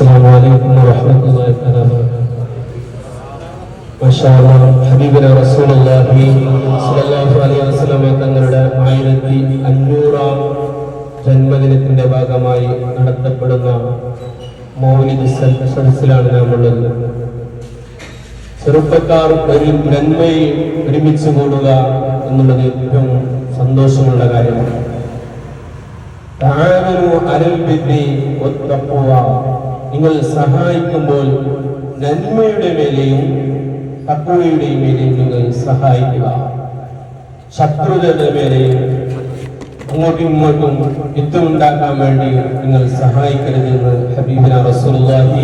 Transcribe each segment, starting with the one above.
السلام عليكم ورحمة الله وبركاته. ما شاء الله حبيبنا رسول الله صلى الله عليه وسلم തങ്ങളുടെ 1500-ാം ജന്മദിനത്തിന്റെ ഭാഗമായി നടത്തപ്പെടുന്ന മൗലിദ് സദസ്സിലാണ് നാമുള്ളത്. ചെറുപ്പക്കാർ ഒരു നന്മയിൽ ഒരുമിച്ച് കൂടുക എന്നുള്ളത് ഏറ്റവും സന്തോഷമുള്ള കാര്യമാണ്. നിങ്ങൾ സഹായിക്കുമ്പോൾ നന്മയുടെ മേലെയും തഖ്വയുടെയും മേലെയും നിങ്ങൾ സഹായിക്കുക. ശത്രുതയുടെ മേലെയും അങ്ങോട്ടും ഇങ്ങോട്ടും യുദ്ധമുണ്ടാക്കാൻ വേണ്ടി നിങ്ങൾ സഹായിക്കരുതെന്ന് ഹബീബിന റസൂലുള്ളാഹി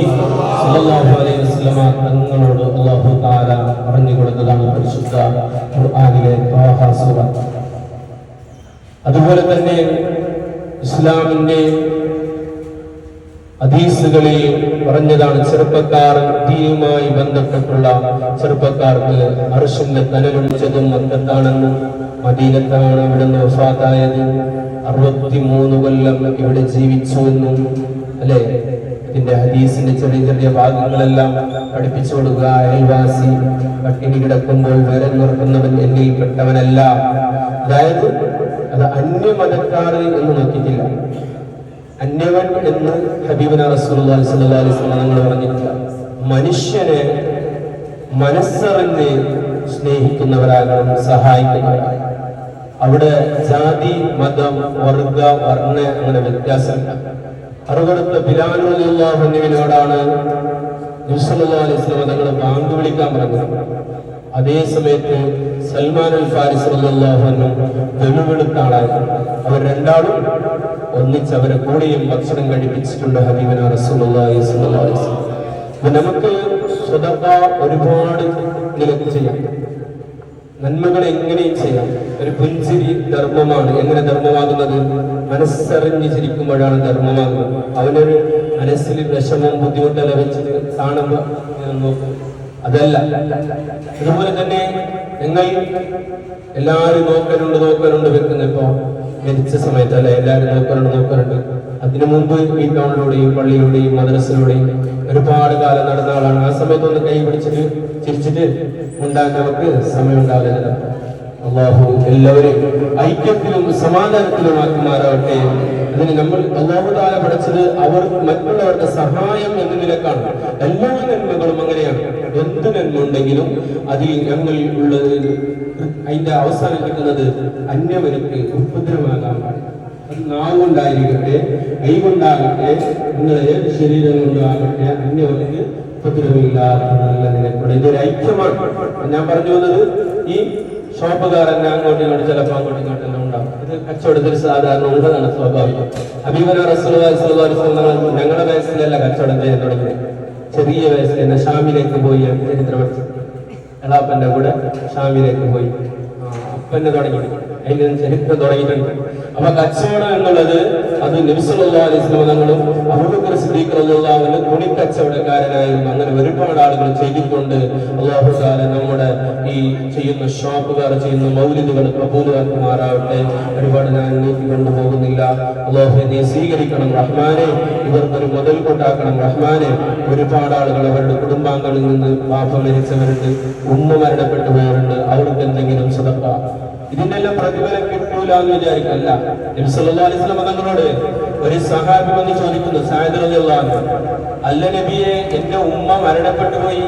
സ്വല്ലല്ലാഹു അലൈഹി വസല്ലമ തങ്ങളോട് അല്ലാഹു തആല പറഞ്ഞു കൊടുത്തതാണ് പരിശുദ്ധ ഖുർആനിലെ ത്വാഹ സൂറ. അതുപോലെ തന്നെ ഇസ്ലാമിന്റെ ഹദീസുകളിൽ പറഞ്ഞതാണ്, ചെറുപ്പക്കാർ ദീനുമായി ബന്ധപ്പെട്ടുള്ള ചെറുപ്പക്കാർക്ക് അർശിന്റെ തണലുള്ളതും മക്കത്താണെന്നും മദീനത്താണ് ഇവിടുന്ന് വഫാത്തായത്. 63 കൊല്ലം ഇവിടെ ജീവിച്ചു എന്നും അല്ലെ ഇതിന്റെ ഹദീസിന്റെ ചെറിയ ചെറിയ ഭാഗങ്ങളെല്ലാം പഠിപ്പിച്ചു കൊടുക്കുക. അയൽവാസി പട്ടിണി കിടക്കുമ്പോൾ വിരൽ നിർത്തുന്നവൻ എന്നിൽ പെട്ടവനല്ല. അതായത് അത് അന്യമതക്കാർ എന്ന് നോക്കിയിട്ടില്ല, അന്യവൻ എന്ന് ഹബീബന റസൂലുള്ളാഹി സ്വല്ലല്ലാഹു അലൈഹി വസല്ലം തങ്ങൾ പറഞ്ഞിട്ടില്ല. മനുഷ്യനെ മനസ്സറിഞ്ഞ് സ്നേഹിക്കുന്നവരാകണം, സഹായിക്കുന്നവരാകണം. അവിടെ ജാതി, മതം, വർഗ, വർണ്ണ അങ്ങനെ വ്യത്യാസമില്ല. അറുകടുത്ത ബിലാൽ റളിയല്ലാഹു അൻഹുവിനോടാണ് നബി സല്ലല്ലാഹു അലൈഹി വസല്ലം തങ്ങൾ ബാങ്ക് വിളിക്കാൻ പറഞ്ഞത്. അതേ സമയത്ത് സൽമാൻ അൽ ഫാരിസ് റളിയല്ലാഹു അൻഹു വെളുവെളുത്ത ആളായിരുന്നു. അവർ രണ്ടാളും ഒന്നിച്ച് അവരെ കൂടെയും ഭക്ഷണം കഴിപ്പിച്ചിട്ടുണ്ട് ഹബീബന റസൂലുള്ളാഹി സ്വല്ലല്ലാഹു അലൈഹി വസല്ലം. നമുക്ക് സദഖ ഒരുപാട് നിലക്ക് ചെയ്യാം, നന്മകൾ എങ്ങനെയും ചെയ്യാം. ഒരു പുഞ്ചിരി ധർമ്മമാണ്. എങ്ങനെ ധർമ്മമാകുന്നത്? മനസ്സറിഞ്ഞ് ചിരിക്കുമ്പോഴാണ് ധർമ്മമാകുന്നത്. അവനൊരു മനസ്സിൽ വിഷമം ബുദ്ധിമുട്ടല്ല വെച്ചത് കാണുമ്പോ നോക്കും, അതല്ല. അതുപോലെ തന്നെ നിങ്ങൾ എല്ലാവരും നോക്കലുണ്ട് വെക്കുന്ന ഇപ്പോ മരിച്ച സമയത്തല്ല, എല്ലാവരും നോക്കലുണ്ട്. അതിനു മുമ്പ് ഈ ടൗണിലൂടെയും പള്ളിയിലൂടെയും മദ്രസയിലൂടെയും ഒരുപാട് കാലം നടന്ന ആളാണ്. ആ സമയത്ത് ഒന്ന് കൈ പിടിച്ചിട്ട് ചിരിച്ചിട്ട് ഉണ്ടാക്കാൻ നമുക്ക് സമയം ഉണ്ടാവില്ല. അള്ളാഹു എല്ലാവരും ഐക്യത്തിലും സമാധാനത്തിലും ആക്കുമാറാവട്ടെ. അതിന് നമ്മൾ അള്ളാഹു തആല പഠിച്ചത് അവർ മറ്റുള്ളവരുടെ സഹായം എന്ന നിലക്കാണ്. എല്ലാ നന്മകളും അങ്ങനെയാണ്. എന്ത് നന്മ ഉണ്ടെങ്കിലും അതിൽ ഞങ്ങൾ ഉള്ളത് അതിന്റെ അവസാനം കിട്ടുന്നത് അന്യമനുക്ക് ഉപദ്രവമാകാൻ പാടില്ല. അത് നാവുകൊണ്ടായിരിക്കട്ടെ, കൈ കൊണ്ടാകട്ടെ, നിങ്ങളെ ശരീരം കൊണ്ടാകട്ടെ, അന്യമനുക്ക് ഉപദ്രവമില്ലാത്ത നല്ല നിലക്കുള്ള ഇതൊരു ഐക്യമാണ്. ഞാൻ പറഞ്ഞു വന്നത്, ഈ ഷോപ്പുകാരൻ അങ്ങോട്ടും ഇങ്ങോട്ടും ചിലപ്പോൾ അങ്ങോട്ടും ഇങ്ങോട്ടെല്ലാം ഉണ്ടാവും. ഇത് കച്ചവടത്തിൽ സാധാരണ ഉള്ളതാണ്, സ്വാഭാവികം. ഹബീബന റസൂലുള്ളാഹി സ്വല്ലല്ലാഹു അലൈഹി വസല്ലം ഞങ്ങളുടെ വയസ്സിലല്ല കച്ചവടം ചെയ്യാൻ തുടങ്ങിയത്. ചെറിയ വയസ്സിൽ തന്നെ ഷാമിലേക്ക് പോയി ചരിത്രം പഠിച്ചു. എളാപ്പന്റെ കൂടെ ഷാമിലേക്ക് പോയി അപ്പന്നെ തുടങ്ങി, അതിന് ചരിത്രം തുടങ്ങിയിട്ടുണ്ട്. അപ്പൊ കച്ചവടം എന്നുള്ളത് അത് നബി സല്ലല്ലാഹു അലൈഹി വസല്ലം തങ്ങളും അബൂബക്കർ സിദ്ദീഖ് റളിയല്ലാഹു അൻഹു തുണിക്കച്ചവടക്കാരനായിരുന്നു. അങ്ങനെ ഒരുപാട് ആളുകൾ ചെയ്തിട്ടുണ്ട്. അല്ലാഹു തആല നമ്മുടെ ഈ ചെയ്യുന്ന ഷോപ്പുകാർ ചെയ്യുന്ന മൗലിദുകൾ കബൂലാക്കുമാറാവട്ടെ. ഒരുപാട് ഞാൻ നീട്ടി കൊണ്ടുപോകുന്നില്ല. അല്ലാഹു നീ സ്വീകരിക്കണം റഹ്മാനെ. ഇവർക്കൊരു മുതൽ കൊണ്ടാക്കണം റഹ്മാനെ. ഒരുപാട് ആളുകൾ അവരുടെ കുടുംബാംഗങ്ങളിൽ നിന്ന് വാപ്പ മരിച്ചവരുണ്ട്, ഉമ്മ മരണപ്പെട്ടു പോയവരുണ്ട്. അവർക്ക് എന്തെങ്കിലും സദഖ, ഇതിന്റെ എല്ലാം പ്രതിഫലം കിട്ടൂല എന്ന് വിചാരിക്കല്ല. നബി സല്ലല്ലാഹു അലൈഹി വസല്ലം തങ്ങളോട് ഒരു സഹാബി വന്ന് ചോദിക്കുന്നു, സഅദ് റളിയല്ലാഹു അൻഹു, അല്ല നബിയെ, എന്റെ ഉമ്മ മരണപ്പെട്ടു പോയി,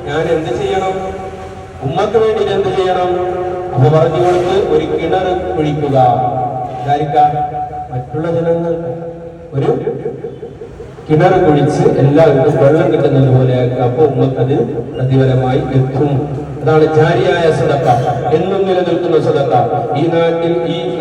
ഞാൻ എന്ത് ചെയ്യണം? ഉമ്മക്ക് വേണ്ടി എന്ത് ചെയ്യണം? അപ്പൊ പറഞ്ഞു കൊടുത്ത് ഒരു കിണർ കുഴിക്കുക. വിചാരിക്കാം മറ്റുള്ള ജനങ്ങൾ ഒരു കിണർ കുഴിച്ച് എല്ലാവർക്കും വെള്ളം കിട്ടുന്നത് പോലെ. അപ്പൊ ഉമ്മക്കത് പ്രതിഫലമായി എത്തും. അതാണ് ജാരിയായ സദഖ, എന്നും നിലനിൽക്കുന്ന സദഖ. ഈ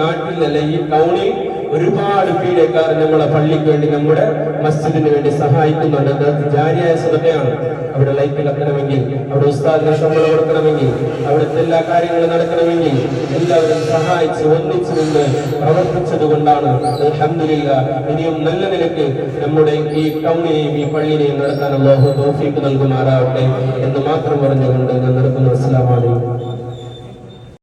നാട്ടിലല്ല, ഈ ടൗണിൽ ഒരുപാട് പീഡക്കാർ നമ്മളെ പള്ളിക്ക് വേണ്ടി, നമ്മുടെ മസ്ജിദിന് വേണ്ടി സഹായിക്കുന്നുണ്ട്. അത് ജാരിയായ സദഖയാണ്. അവിടെ ലൈറ്റ് കത്തണമെങ്കിൽ, അവിടെ ഉസ്താദിന് ശമ്പളം കൊടുക്കണമെങ്കിൽ, അവിടുത്തെ എല്ലാ കാര്യങ്ങളും നടക്കണമെങ്കിൽ എല്ലാവരും സഹായിച്ച് ഒന്നിച്ചുകൊണ്ട് പ്രവർത്തിച്ചത് കൊണ്ടാണ് അൽഹംദുലില്ലാഹ് ഇനിയും നല്ല നിലയ്ക്ക് നമ്മുടെ ഈ ടൗണിനെയും ഈ പള്ളിനെയും നടത്താൻ അല്ലാഹു തൗഫീഖ് നൽകുമാറാവട്ടെ എന്ന് മാത്രം പറഞ്ഞുകൊണ്ട് ഞാൻ നിർത്തുന്നു. അസ്സലാമു അലൈക്കും.